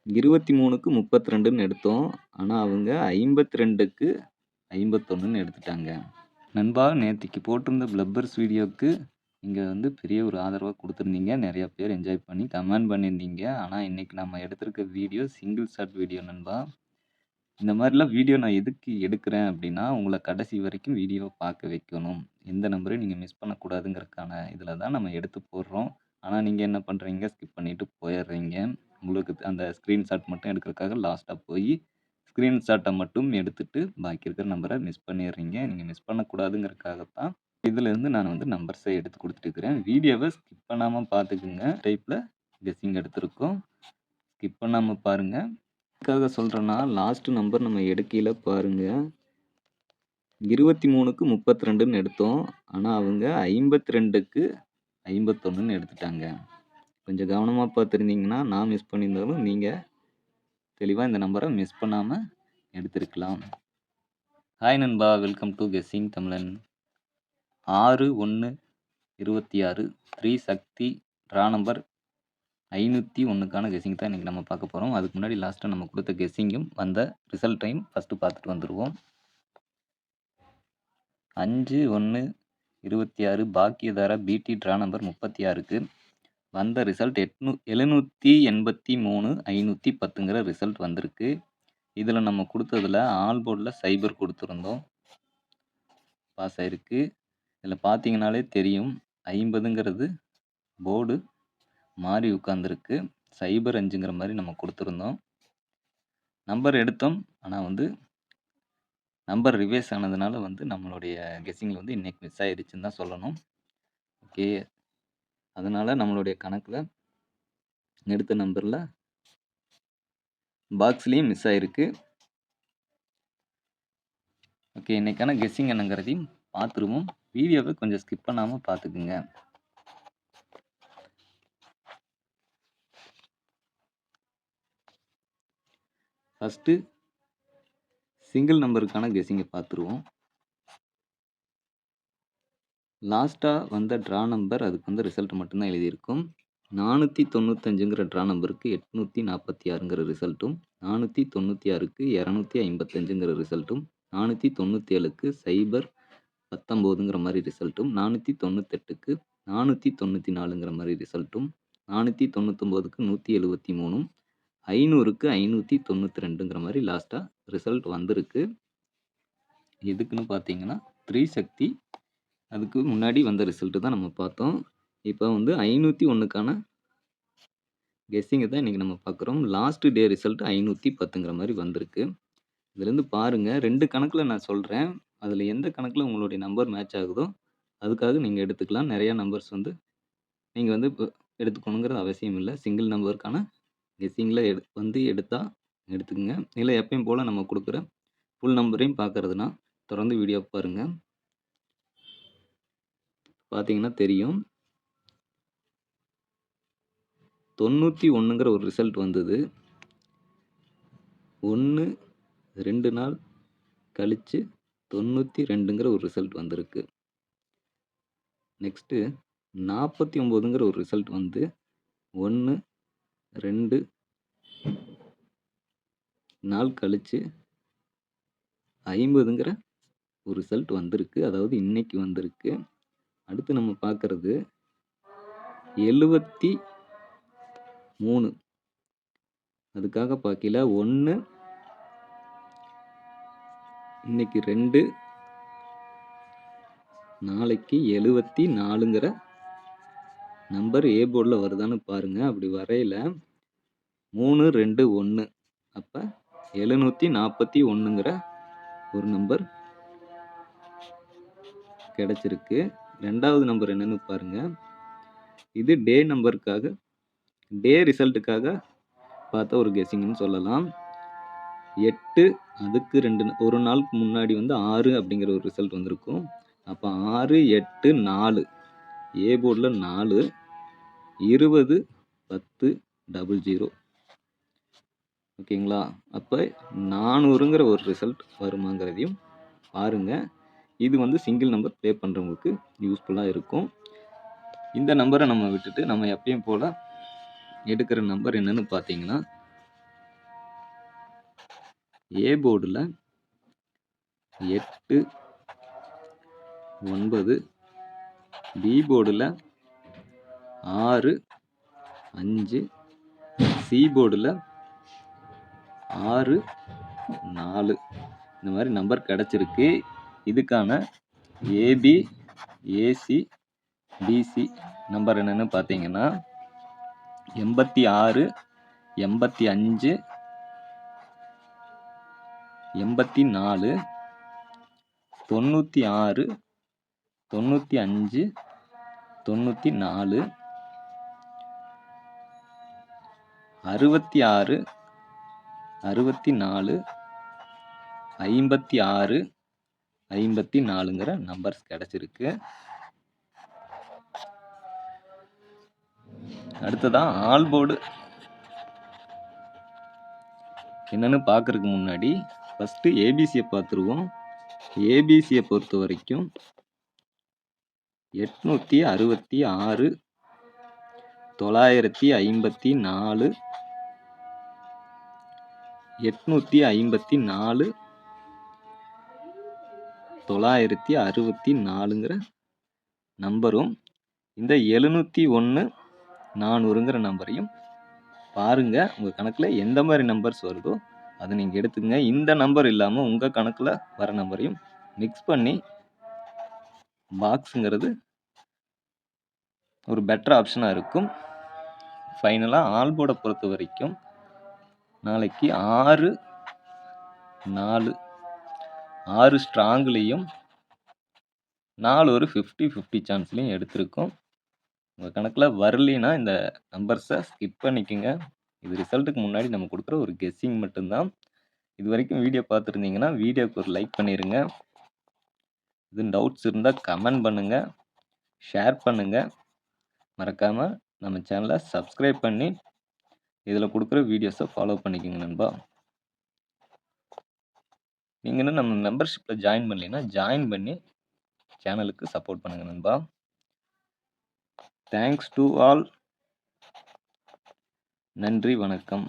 23க்கு 32ன்னு எடுத்தோம். ஆனா அவங்க 52க்கு 51ன்னு எடுத்துட்டாங்க. நண்பா, நேத்திக்கு போட்டிருந்த பிளப்பர்ஸ் வீடியோக்கு நீங்க வந்து பெரிய ஒரு ஆதரவா குடுத்துருந்தீங்க. நெறைய பேர் என்ஜாய் பண்ணி கமெண்ட் பண்ணியிருந்தீங்க. ஆனா இன்னைக்கு நம்ம எடுத்திருக்க வீடியோ சிங்கிள் ஷாட் வீடியோ நண்பா. இந்த மாரிலாம் வீடியோ நான் எதுக்கு எடுக்கிறேன் அப்டின்னா, உங்கள கடைசி வரைக்கும் வீடியோவ பார்க்க வைக்கணும். எந்த நம்பரையும் நீங்க மிஸ் பண்ணக்கூடாதுங்கிறதுக்கான இதில தான் நம்ம எடுத்து போடுறோம். ஆனா நீங்க என்ன பண்றீங்க? ஸ்கிப் பண்ணிட்டு போயிர்றீங்க. உங்களுக்கு அந்த ஸ்க்ரீன்ஷாட் மட்டும் எடுக்கிறதுக்காக லாஸ்ட்டா போயி, ஸ்க்ரீன்ஷாட்ட மட்டும் எடுத்துட்டு பாக்கி இருக்கிற நம்பர மிஸ் பண்ணிர்றீங்க. நீங்க மிஸ் பண்ணக்கூடாதுங்கிறதுக்காக தான் இதிலேருந்து நான் வந்து நம்பர்ஸ எடுத்து குடுத்துட்டுருக்கிறேன். வீடியோவ ஸ்கிப் பண்ணாம பார்த்துக்குங்க. டைப்ல கெஸ்ஸிங் எடுத்திருக்கோம். ஸ்கிப் பண்ணாம பாருங்க. எதுக்காக சொல்றேன்னா, லாஸ்ட் நம்பர் நம்ம எடுக்கையில பாருங்க. 23க்கு 32ன்னு எடுத்தோம். ஆனா அவங்க 52க்கு 51ன்னு எடுத்துட்டாங்க. கொஞ்சம் கவனமா பார்த்துருந்தீங்கன்னா, நான் மிஸ் பண்ணியிருந்தாலும் நீங்க தெளிவா இந்த நம்பர மிஸ் பண்ணாம எடுத்திருக்கலாம். ஹாய் நண்பா, வெல்கம் டு கெஸ்ஸிங் தமிழன். 6-1-26 3 சக்தி ட்ரா நம்பர் 501க்கான கெஸ்ஸிங் தான் இன்னைக்கு நம்ம பார்க்க போறோம். அதுக்கு முன்னாடி லாஸ்ட்டா நம்ம குடுத்த கெஸ்ஸிங்கும் வந்த ரிசல்ட்டையும் ஃபர்ஸ்ட்டு பார்த்துட்டு வந்துருவோம். 5-1-26 பாக்கியதாரா பிடி ட்ரா நம்பர் 36க்கு வந்த ரிசல்ட் 783-510ங்கிற ரிசல்ட் வந்திருக்கு. இதில நம்ம குடுத்ததுல ஆல் போர்டுல சைபர் குடுத்துருந்தோம். பாஸ் ஆயிருக்கு. இதில பார்த்தீங்கனாலே தெரியும் 50ங்கிறது போர்டு மாறி உட்கார்ந்திருக்கு. 05ங்கிற மாரி நம்ம குடுத்துருந்தோம். நம்பர் எடுத்தோம். ஆனா வந்து நம்பர் ரிவைஸ் ஆனதுனால வந்து நம்மளுடைய கெஸ்ஸிங்ல வந்து இன்னைக்கு மிஸ் ஆயிருச்சுன்னு தான் சொல்லணும். ஓகே. அதனால நம்மளுடைய கணக்குல எடுத்த நம்பர்ல பாக்ஸ்லயும் மிஸ் ஆயிருக்கு. ஓகே. இன்னைக்கான கெஸ்ஸிங் என்னங்கிறதையும் பார்த்துருவோம். வீடியோவ கொஞ்சம் ஸ்கிப் பண்ணாம பார்த்துக்குங்க. ஃபர்ஸ்ட்டு சிங்கிள் நம்பருக்கான கெஸ்ஸிங்க பார்த்துருவோம். லாஸ்ட்டா வந்த ட்ரா நம்பர் அதுக்கு வந்து ரிசல்ட் மட்டும் தான் எழுதியிருக்கும். 495ங்கிற ட்ரா நம்பருக்கு 846ங்கிற ரிசல்ட்டும், 496க்கு 255ங்கிற ரிசல்ட்டும், 497க்கு 019ங்கிற மாரி ரிசல்ட்டும், 498க்கு 494ங்கிற மாரி ரிசல்ட்டும், 499க்கு 173ம், 500க்கு 592ங்கிற மாரி லாஸ்ட்டா ரிசல்ட் வந்திருக்கு. எதுக்குன்னு பார்த்தீங்கன்னா, 3 சக்தி அதுக்கு முன்னாடி வந்த ரிசல்ட் தான் நம்ம பார்த்தோம். இப்போ வந்து 501க்கான கெஸ்ஸிங்க தான் இன்னைக்கு நம்ம பார்க்குறோம். லாஸ்ட் டே ரிசல்ட் 510ங்கிற மாரி வந்திருக்கு. இதுலேருந்து பாருங்க 2 கணக்குல நான் சொல்றேன். அதில எந்த கணக்குல உங்களுடைய நம்பர் மேட்ச் ஆகுதோ, அதுக்காக நீங்க எடுத்துக்கலாம். நெறைய நம்பர்ஸ் வந்து நீங்க வந்து எடுத்துக்கணுங்கிறது அவசியம் இல்ல. சிங்கிள் நம்பருக்கான கெஸ்ஸிங்ல எடுத்தா எடுத்துக்கங்க. இல்ல எப்பயும் போல நம்ம குடுக்குற ஃபுல் நம்பரையும் பார்க்கறதுனா, தொடர்ந்து வீடியோ பாருங்க. பார்த்தீங்கன்னா தெரியும். 91ங்கிற ஒரு ரிசல்ட் வந்தது. 2 நாள் கழிச்சு 92ங்கிற ஒரு ரிசல்ட் வந்திருக்கு. நெக்ஸ்ட்டு 49ங்கிற ஒரு ரிசல்ட் வந்து 1, 2 நாள் கழிச்சு 50ங்கிற ஒரு ரிசல்ட் வந்திருக்கு. அதாவது இன்னைக்கு வந்திருக்கு. அடுத்து நம்ம பார்க்கறது 73. அதுக்காக பார்க்கையில 1 இன்னைக்கு 2 நாளைக்கு 74ங்கிற நம்பர் ஏ போர்டுல வருதான்னு பாருங்க. அப்படி வரையில 3, 2, 1 அப்ப 741ங்கிற ஒரு நம்பர் கிடைச்சிருக்கு. 2வது நம்பர் என்னன்னு பாருங்க. இது டே நம்பருக்காக டே ரிசல்ட்டுக்காக பார்த்த ஒரு கெஸ்ஸிங்னு சொல்லலாம். 8 அதுக்கு 2 ஒரு நாளுக்கு முன்னாடி வந்து 6 அப்படிங்கிற ஒரு ரிசல்ட் வந்திருக்கும். அப்ப 6, 8, 4 ஏ போர்டுல 4 20, 10, 00 ஓகேங்களா? அப்ப 400ங்கிற ஒரு ரிசல்ட் வருமாங்கிறதையும் பாருங்க. இது வந்து சிங்கிள் நம்பர் ப்ளே பண்றவங்களுக்கு யூஸ்ஃபுல்லா இருக்கும். இந்த நம்பரை நம்ம விட்டுட்டு நம்ம எப்பயும் போல எடுக்கிற நம்பர் என்னன்னு பார்த்தீங்கன்னா ஏ போர்டில் 8, 9, பி போர்டில் 6, 5, சி போர்டில் 6, 4 இந்த மாதிரி நம்பர் கிடச்சிருக்கு. இதுக்கான ஏபி, ஏசி, பிசி நம்பர் என்னென்னு பார்த்தீங்கன்னா 86, 85, 84, 96, 95, 94, 66, 64, 56, 54ங்கிற நம்பர்ஸ் கிடச்சிருக்கு. அடுத்ததான் ஆல் போர்டு என்னன்னு பார்க்கறதுக்கு முன்னாடி ஃபஸ்ட்டு ஏபிசியை பார்த்துருவோம். ஏபிசியை பொறுத்த வரைக்கும் 866, 954, 854, 964ங்கிற நம்பரும் இந்த 701, 400ங்கிற நம்பரையும் பாருங்க. உங்கள் கணக்கில் எந்த மாதிரி நம்பர்ஸ் வருதோ அதை நீங்கள் எடுத்துக்கங்க. இந்த நம்பர் இல்லாமல் உங்கள் கணக்கில் வர நம்பரையும் மிக்ஸ் பண்ணி பாக்ஸுங்கிறது ஒரு பெட்டர் ஆப்ஷனாக இருக்கும். ஃபைனலாக ஆல் போர்டை பொறுத்த வரைக்கும் நாளைக்கு 6, 4, 6 ஸ்ட்ராங்லேயும் 4 ஒரு 50-50 சான்ஸ்லையும் எடுத்திருக்கோம். உங்கள் கணக்கில் வரலினா இந்த நம்பர்ஸை ஸ்கிப் பண்ணிக்கோங்க. இது ரிசல்ட்டுக்கு முன்னாடி நம்ம கொடுக்குற ஒரு கெஸ்ஸிங் மட்டும்தான். இது வரைக்கும் வீடியோ பார்த்துருந்தீங்கன்னா வீடியோக்கு ஒரு லைக் பண்ணிடுங்க. இது டவுட்ஸ் இருந்தால் கமெண்ட் பண்ணுங்கள், ஷேர் பண்ணுங்கள். மறக்காமல் நம்ம சேனலை சப்ஸ்கிரைப் பண்ணி இதில் கொடுக்குற வீடியோஸை ஃபாலோ பண்ணிக்கோங்க நண்பா. நீங்கள் இன்னும் நம்ம மெம்பர்ஷிப்பில் ஜாயின் பண்ணலைன்னா ஜாயின் பண்ணி சேனலுக்கு சப்போர்ட் பண்ணுங்கள் நண்பா. Thanks to all. நன்றி, வணக்கம்.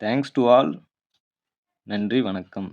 Thanks to all. நன்றி, வணக்கம்.